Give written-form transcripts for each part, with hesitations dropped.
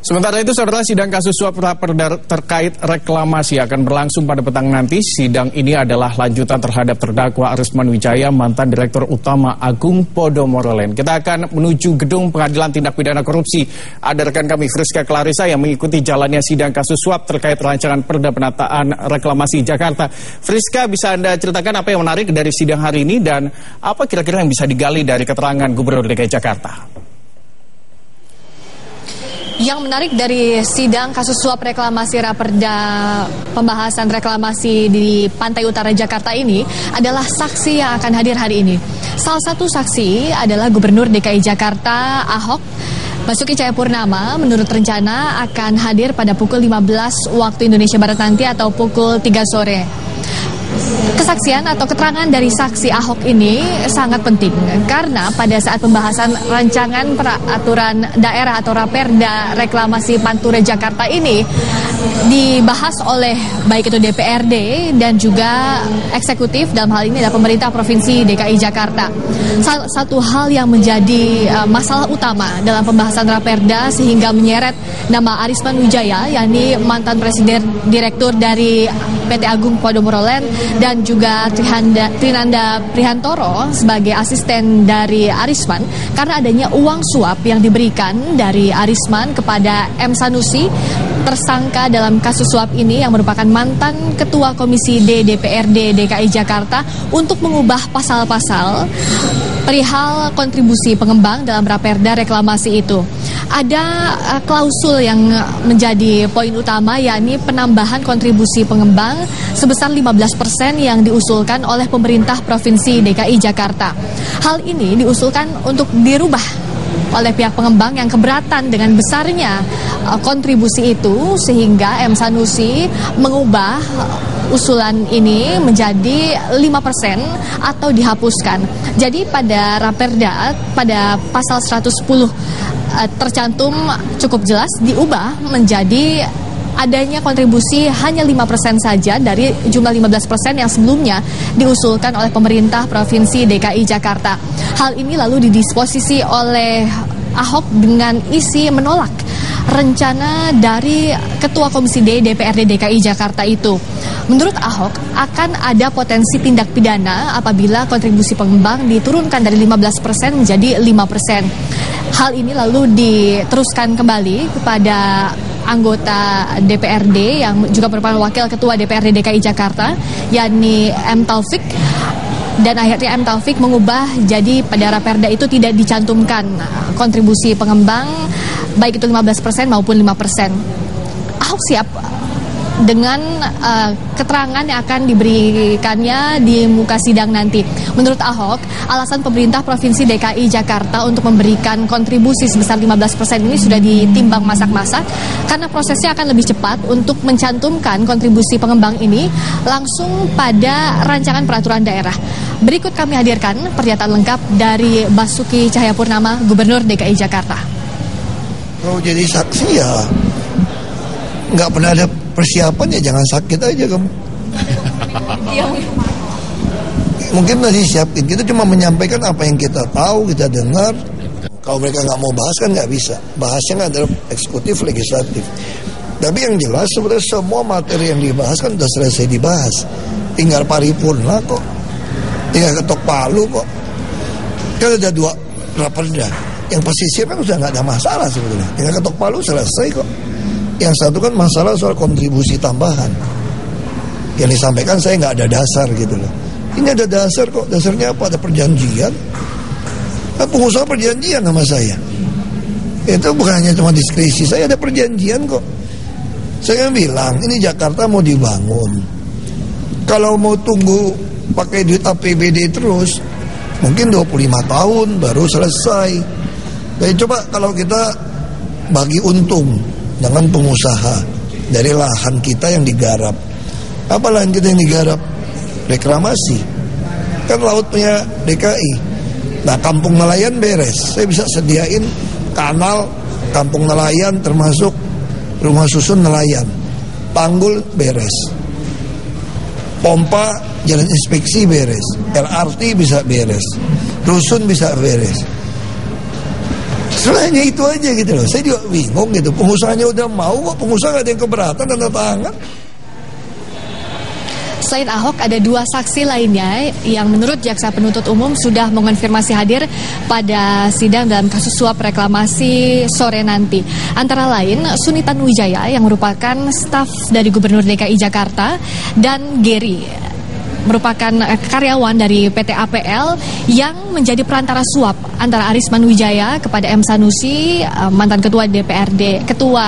Sementara itu, saudara, sidang kasus suap Raperda terkait reklamasi akan berlangsung pada petang nanti. Sidang ini adalah lanjutan terhadap terdakwa Arisman Wijaya, mantan Direktur Utama Agung Podomoro Land. Kita akan menuju gedung Pengadilan Tindak Pidana Korupsi. Ada rekan kami Friska Clarissa yang mengikuti jalannya sidang kasus suap terkait rancangan Perda Penataan Reklamasi Jakarta. Friska, bisa Anda ceritakan apa yang menarik dari sidang hari ini dan apa kira-kira yang bisa digali dari keterangan Gubernur DKI Jakarta? Yang menarik dari sidang kasus suap reklamasi Raperda pembahasan reklamasi di Pantai Utara Jakarta ini adalah saksi yang akan hadir hari ini. Salah satu saksi adalah Gubernur DKI Jakarta Ahok Basuki Cahayapurnama. Menurut rencana akan hadir pada pukul 15 waktu Indonesia Barat nanti atau pukul 3 sore. Kesaksian atau keterangan dari saksi Ahok ini sangat penting karena pada saat pembahasan rancangan peraturan daerah atau Raperda reklamasi Pantura Jakarta ini dibahas oleh baik itu DPRD dan juga eksekutif, dalam hal ini adalah pemerintah Provinsi DKI Jakarta. Salah satu hal yang menjadi masalah utama dalam pembahasan Raperda sehingga menyeret nama Arisman Wijaya, yakni mantan Presiden Direktur dari PT Agung Podomoro Land, dan juga Trinanda Prihantoro sebagai asisten dari Arisman karena adanya uang suap yang diberikan dari Arisman kepada M. Sanusi, tersangka dalam kasus suap ini yang merupakan mantan Ketua Komisi D DPRD DKI Jakarta, untuk mengubah pasal-pasal perihal kontribusi pengembang dalam Raperda reklamasi itu. Ada klausul yang menjadi poin utama, yakni penambahan kontribusi pengembang sebesar 15% yang diusulkan oleh pemerintah Provinsi DKI Jakarta. Hal ini diusulkan untuk dirubah oleh pihak pengembang yang keberatan dengan besarnya kontribusi itu, sehingga M. Sanusi mengubah usulan ini menjadi 5% atau dihapuskan. Jadi pada Raperda, pada pasal 110 tercantum cukup jelas diubah menjadi adanya kontribusi hanya 5% saja dari jumlah 15% yang sebelumnya diusulkan oleh pemerintah Provinsi DKI Jakarta. Hal ini lalu didisposisi oleh Ahok dengan isi menolak rencana dari Ketua Komisi D DPRD DKI Jakarta itu. Menurut Ahok, akan ada potensi tindak pidana apabila kontribusi pengembang diturunkan dari 15% menjadi 5%. Hal ini lalu diteruskan kembali kepada anggota DPRD yang juga merupakan wakil ketua DPRD DKI Jakarta, yakni M. Taufik. Dan akhirnya M. Taufik mengubah jadi pada Raperda itu tidak dicantumkan kontribusi pengembang baik itu 15% maupun 5%. Ahok siap dengan keterangan yang akan diberikannya di muka sidang nanti. Menurut Ahok, alasan pemerintah Provinsi DKI Jakarta untuk memberikan kontribusi sebesar 15% ini sudah ditimbang masak-masak karena prosesnya akan lebih cepat untuk mencantumkan kontribusi pengembang ini langsung pada rancangan peraturan daerah. Berikut kami hadirkan pernyataan lengkap dari Basuki Cahayapurnama, Gubernur DKI Jakarta. Kalau jadi saksi ya nggak pernah ada persiapan, ya jangan sakit aja kamu. Mungkin nanti siapin, kita cuma menyampaikan apa yang kita tahu, kita dengar. Kalau mereka nggak mau bahas kan nggak bisa. Bahasnya nggak ada eksekutif, legislatif. Tapi yang jelas sebenarnya semua materi yang dibahas kan sudah selesai dibahas. Tinggal paripurna kok, tinggal ketok palu kok. Kan ada 2 Raperda. Yang pesisir kan sudah nggak ada masalah sebetulnya. Tinggal ketok palu selesai kok. Yang satu kan masalah soal kontribusi tambahan. Yang disampaikan saya nggak ada dasar gitu loh. Ini ada dasar kok. Dasarnya apa? Ada perjanjian. Nah, pengusaha perjanjian sama saya. Itu bukan hanya cuma diskresi. Saya ada perjanjian kok. Saya bilang ini Jakarta mau dibangun. Kalau mau tunggu pakai duit APBD terus, mungkin 25 tahun baru selesai. Jadi coba kalau kita bagi untung dengan pengusaha dari lahan kita yang digarap. Apa lahan kita yang digarap? Reklamasi. Kan laut punya DKI. Nah, kampung nelayan beres. Saya bisa sediain kanal kampung nelayan termasuk rumah susun nelayan. Tanggul beres. Pompa jalan inspeksi beres. LRT bisa beres. Rusun bisa beres. Selainnya itu aja gitu loh. Saya juga bingung gitu. Pengusahanya udah mau kok, pengusaha gak ada yang keberatan tanda tangan. Selain Ahok, ada 2 saksi lainnya yang menurut Jaksa Penuntut Umum sudah mengonfirmasi hadir pada sidang dalam kasus suap reklamasi sore nanti. Antara lain Suni Tanuwijaya yang merupakan staf dari Gubernur DKI Jakarta dan Gary, merupakan karyawan dari PT APL yang menjadi perantara suap antara Arisman Wijaya kepada M. Sanusi, mantan Ketua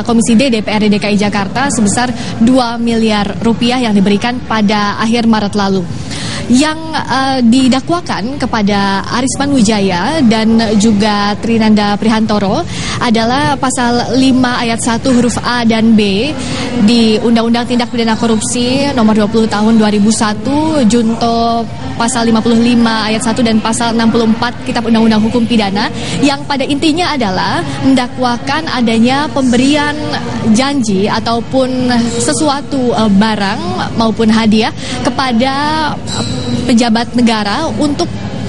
Komisi D DPRD DKI Jakarta sebesar 2 miliar rupiah yang diberikan pada akhir Maret lalu. Yang didakwakan kepada Arisman Wijaya dan juga Trinanda Prihantoro adalah pasal 5 ayat 1 huruf A dan B di Undang-Undang Tindak Pidana Korupsi nomor 20 tahun 2001, junto pasal 55 ayat 1 dan pasal 64 Kitab Undang-Undang Hukum Pidana, yang pada intinya adalah mendakwakan adanya pemberian janji ataupun sesuatu barang maupun hadiah kepada pejabat negara untuk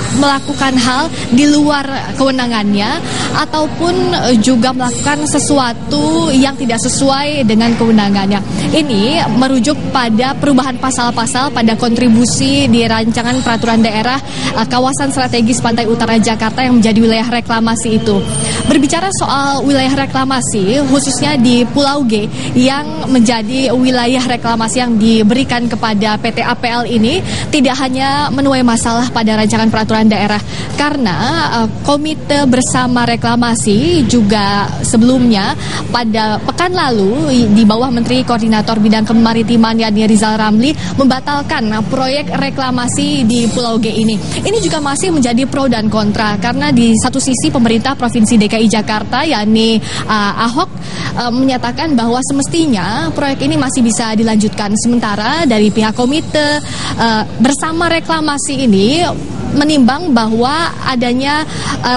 melakukan hal di luar kewenangannya ataupun juga melakukan sesuatu yang tidak sesuai dengan kewenangannya. Ini merujuk pada perubahan pasal-pasal pada kontribusi di rancangan peraturan daerah kawasan strategis Pantai Utara Jakarta yang menjadi wilayah reklamasi itu. Berbicara soal wilayah reklamasi, khususnya di Pulau G yang menjadi wilayah reklamasi yang diberikan kepada PT APL ini, tidak hanya menuai masalah pada rancangan peraturan daerah, karena Komite Bersama Reklamasi juga sebelumnya pada pekan lalu di bawah Menteri Koordinator Bidang Kemaritiman yakni Rizal Ramli membatalkan proyek reklamasi di Pulau G ini. Ini juga masih menjadi pro dan kontra, karena di satu sisi pemerintah Provinsi DKI Jakarta yakni Ahok menyatakan bahwa semestinya proyek ini masih bisa dilanjutkan, sementara dari pihak Komite Bersama Reklamasi ini menimbang bahwa adanya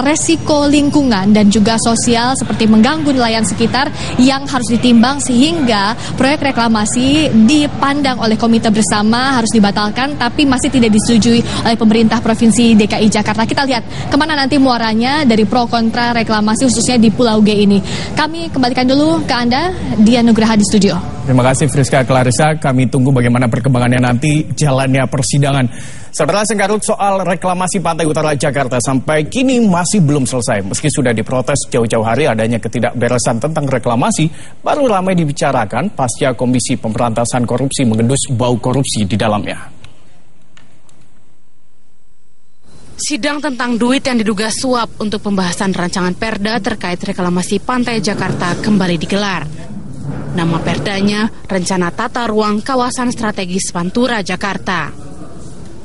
resiko lingkungan dan juga sosial seperti mengganggu nelayan sekitar yang harus ditimbang, sehingga proyek reklamasi dipandang oleh Komite Bersama harus dibatalkan, tapi masih tidak disetujui oleh pemerintah Provinsi DKI Jakarta. Kita lihat kemana nanti muaranya dari pro kontra reklamasi khususnya di Pulau G ini. Kami kembalikan dulu ke Anda, Dian Nugraha di studio. Terima kasih Friska Clarissa, kami tunggu bagaimana perkembangannya nanti jalannya persidangan. Saudara, sengkarut soal reklamasi Pantai Utara Jakarta sampai kini masih belum selesai. Meski sudah diprotes jauh-jauh hari, adanya ketidakberesan tentang reklamasi baru ramai dibicarakan pasca Komisi Pemberantasan Korupsi mengendus bau korupsi di dalamnya. Sidang tentang duit yang diduga suap untuk pembahasan rancangan perda terkait reklamasi Pantai Jakarta kembali digelar. Nama perdanya Rencana Tata Ruang Kawasan Strategis Pantura Jakarta.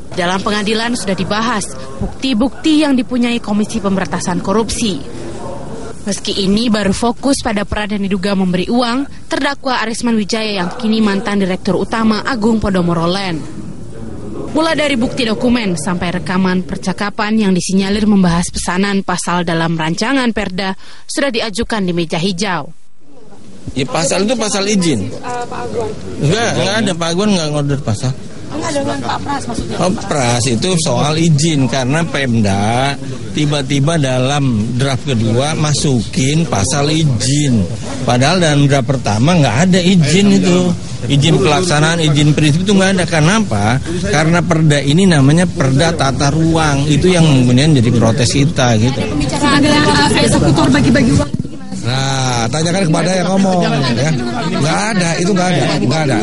Dalam pengadilan sudah dibahas bukti-bukti yang dipunyai Komisi Pemberantasan Korupsi. Meski ini baru fokus pada peran yang diduga memberi uang terdakwa Arisman Wijaya yang kini mantan Direktur Utama Agung Podomoro Land. Mulai dari bukti dokumen sampai rekaman percakapan yang disinyalir membahas pesanan pasal dalam rancangan perda sudah diajukan di meja hijau. Ya, pasal itu pasal izin. Pak Aguan? Enggak ada, Pak Aguan nggak ngorder pasal. Enggak, dengan Pak Pras maksudnya. Oh, Pras itu soal izin, karena Pemda tiba-tiba dalam draft kedua masukin pasal izin. Padahal dalam draft pertama nggak ada izin itu. Izin pelaksanaan, izin prinsip itu nggak ada. Kenapa? Karena perda ini namanya perda tata ruang. Itu yang kemudian jadi protes kita gitu. Pembicaraan dengan eksekutor bagi-bagi uang. Nah, tanyakan kepada yang ngomong ya. Nggak ada, itu nggak ada.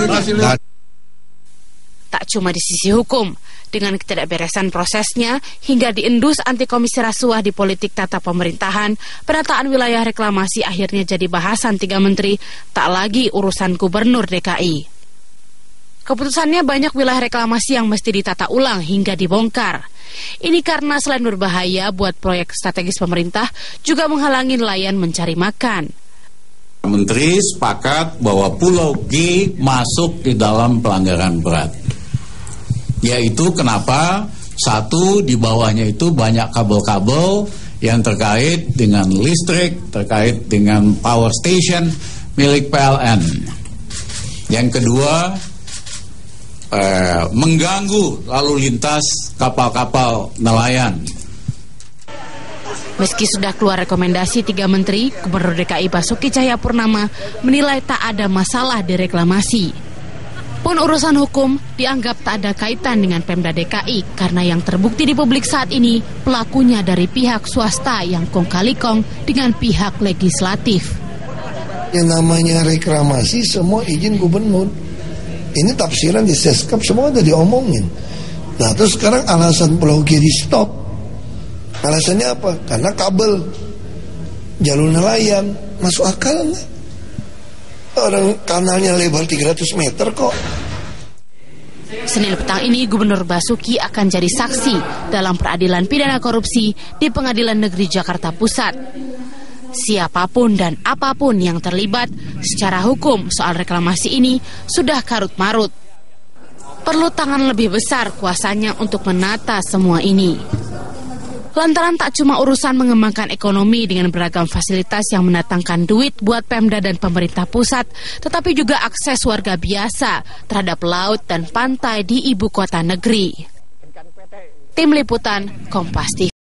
Tak cuma di sisi hukum, dengan ketidakberesan prosesnya hingga diendus anti komisi rasuah di politik tata pemerintahan, penataan wilayah reklamasi akhirnya jadi bahasan 3 menteri, tak lagi urusan gubernur DKI. Keputusannya banyak wilayah reklamasi yang mesti ditata ulang hingga dibongkar. Ini karena selain berbahaya buat proyek strategis pemerintah, juga menghalangi nelayan mencari makan. Menteri sepakat bahwa Pulau G masuk di dalam pelanggaran berat. Yaitu kenapa? Satu, di bawahnya itu banyak kabel-kabel yang terkait dengan listrik, terkait dengan power station milik PLN. Yang kedua, mengganggu lalu lintas kapal-kapal nelayan. Meski sudah keluar rekomendasi 3 menteri, Gubernur DKI Basuki Cahayapurnama menilai tak ada masalah di reklamasi. Pun urusan hukum dianggap tak ada kaitan dengan Pemda DKI karena yang terbukti di publik saat ini pelakunya dari pihak swasta yang kong kali kong dengan pihak legislatif. Yang namanya reklamasi semua izin gubernur. Ini tafsiran di Seskap semua udah diomongin. Nah terus sekarang alasan Pulau G di stop. Alasannya apa? Karena kabel jalur nelayan. Masuk akal nggak? Orang kanalnya lebar 300 meter kok. Senin petang ini Gubernur Basuki akan jadi saksi dalam peradilan pidana korupsi di Pengadilan Negeri Jakarta Pusat. Siapapun dan apapun yang terlibat secara hukum soal reklamasi ini sudah karut-marut. Perlu tangan lebih besar kuasanya untuk menata semua ini. Lantaran tak cuma urusan mengembangkan ekonomi dengan beragam fasilitas yang mendatangkan duit buat Pemda dan pemerintah pusat, tetapi juga akses warga biasa terhadap laut dan pantai di ibu kota negeri. Tim Liputan Kompas TV.